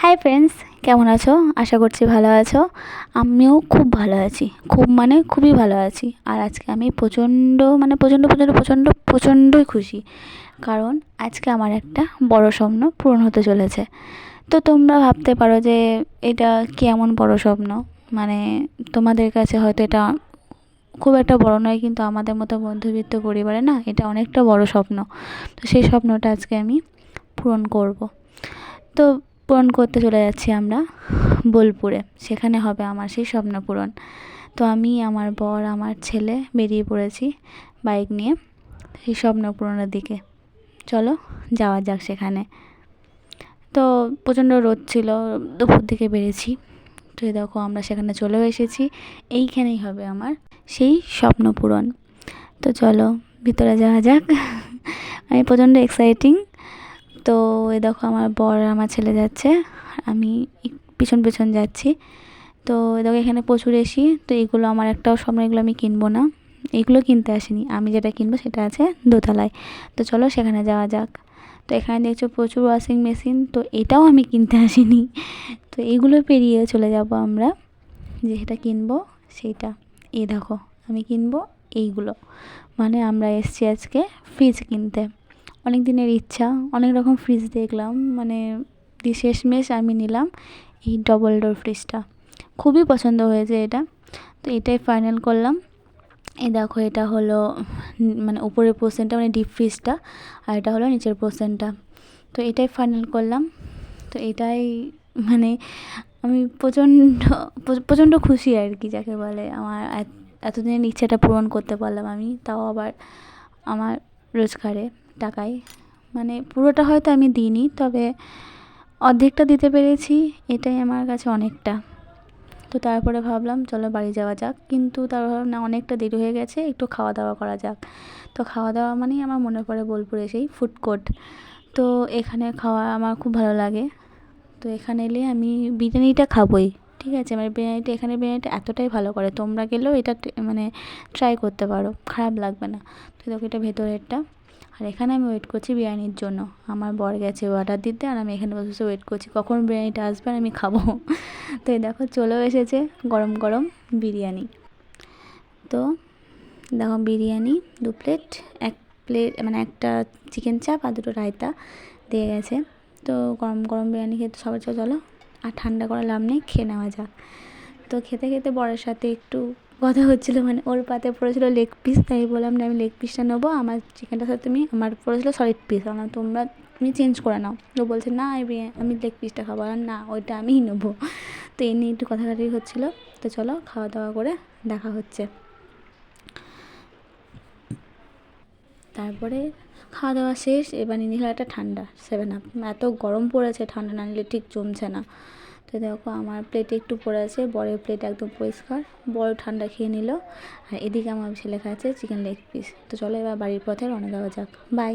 Hi friends, কেমন আছো? আশা করছি ভালো আছো। আমিও খুব ভালো আছি, খুবই ভালো আছি। আর আজকে আমি প্রচণ্ডই খুশি, কারণ আজকে আমার একটা বড় স্বপ্ন পূরণ হতে চলেছে। তো তোমরা ভাবতে পারো যে এটা কেমন বড় স্বপ্ন, মানে তোমাদের কাছে হয়তো এটা খুব একটা বড় নয়, কিন্তু আমাদের মতো মধ্যবিত্ত পরিবারে না এটা অনেকটা বড় স্বপ্ন। তো সেই স্বপ্নটা আজকে আমি পূরণ করব। তো পূরণ করতে চলে যাচ্ছি আমরা বোলপুরে, সেখানে হবে আমার সেই স্বপ্ন পূরণ। তো আমি, আমার বর, আমার ছেলে বেরিয়ে পড়েছি বাইক নিয়ে সেই স্বপ্ন পূরণের দিকে। চলো যাওয়া যাক সেখানে। তো প্রচণ্ড রোদ ছিল, দুপুর দিকে বেরিয়েছি। তো দেখো আমরা সেখানে চলেও এসেছি। এইখানেই হবে আমার সেই স্বপ্ন পূরণ। তো চলো ভিতরে যাওয়া যাক। আমি প্রচণ্ড এক্সাইটিং। তো এই দেখো আমার বর আর আমার ছেলে যাচ্ছে, আমি পিছন পিছন যাচ্ছি। তো দেখো এখানে প্রচুর এসি। তো এগুলো আমার একটাও স্বপ্ন, এগুলো আমি কিনবো না, এগুলো কিনতে আসিনি। আমি যেটা কিনবো সেটা আছে দোতলায়। তো চলো সেখানে যাওয়া যাক। তো এখানে দেখছো প্রচুর ওয়াশিং মেশিন, তো এটাও আমি কিনতে আসিনি। তো এগুলো পেরিয়ে চলে যাব আমরা, যে সেটা কিনবো সেইটা। এই দেখো আমি কিনবো এইগুলো, মানে আমরা এসছি আজকে ফ্রিজ কিনতে। অনেক দিনের ইচ্ছা, অনেক রকম ফ্রিজ দেখলাম, মানে শেষমেশ আমি নিলাম এই ডবল ডোর ফ্রিজটা। খুবই পছন্দ হয়েছে এটা। তো এটাই ফাইনাল করলাম। এই দেখো এটা হলো মানে উপরের পোর্শনটা, মানে ডিপ ফ্রিজটা, আর এটা হলো নিচের পোর্শনটা। তো এটাই ফাইনাল করলাম। তো এটাই মানে আমি প্রচণ্ড খুশি আর কি, যাকে বলে। আমার এতদিনের ইচ্ছাটা পূরণ করতে পারলাম আমি, তাও আবার আমার রোজগারে টাকায়। মানে পুরোটা হয়তো আমি দিইনি, তবে অর্ধেকটা দিতে পেরেছি, এটাই আমার কাছে অনেকটা। তো তারপরে ভাবলাম চলো বাড়ি যাওয়া যাক, কিন্তু তারপর ভাবলাম না, অনেকটা দেরি হয়ে গেছে, একটু খাওয়া দাওয়া করা যাক। তো খাওয়া দাওয়া মানেই আমার মনে পড়ে বোলপুরে সেই ফুড কোর্ট। তো এখানে খাওয়া আমার খুব ভালো লাগে। তো এখানে এলে আমি বিরিয়ানিটা খাবোই, ঠিক আছে? মানে বিরিয়ানিটা, এখানে বিরিয়ানিটা এতটাই ভালো করে, তোমরা গেলেও এটা মানে ট্রাই করতে পারো, খারাপ লাগবে না। তো দেখো এটা ভেতরেরটা। আর এখানে আমি ওয়েট করছি বিরিয়ানির জন্য। আমার বর গেছে অর্ডার দিতে, আর আমি এখানে বসে বসে ওয়েট করছি কখন বিরিয়ানিটা আসবে আর আমি খাবো। তো এই দেখো চলেও এসেছে গরম গরম বিরিয়ানি। তো দেখো বিরিয়ানি 2 প্লেট, 1 প্লেট মানে একটা চিকেন চাপ আর 2টো রায়তা দিয়ে গেছে। তো গরম গরম বিরিয়ানি খেতে সবার চলো, আর ঠান্ডা করা লাভ নেই, খেয়ে নেওয়া যাক। তো খেতে খেতে বরের সাথে একটু কথা হচ্ছিলো, মানে ওর পাতে পড়েছিল লেগ পিস, তাই বললাম না আমি লেগ পিসটা নেবো, আমার চিকেনটার সাথে তুমি, আমার পড়েছিল সলিড পিস, আমার তুমি চেঞ্জ করে নাও। তো বলছে না আমি লেগ পিসটা খাবো, আর না ওইটা আমিই নেবো। তো এই নিয়ে একটু কথাকাটি হচ্ছিলো। তো চলো খাওয়া দাওয়া করে দেখা হচ্ছে। তারপরে খাওয়া দাওয়া শেষ, এবার নিয়ে নিলাম একটা ঠান্ডা 7 আপ। এত গরম পড়েছে, ঠান্ডা না নিলে ঠিক জমছে না। তো দেখো আমার প্লেটে একটু পড়ে আছে, বরের প্লেট একদম পরিষ্কার, বড় ঠান্ডা খেয়ে নিল। আর এদিকে আমার ছেলে খাচ্ছে চিকেন লেগ পিস। তো চলো এবার বাড়ির পথে রওনা দেওয়া যাক। বাই।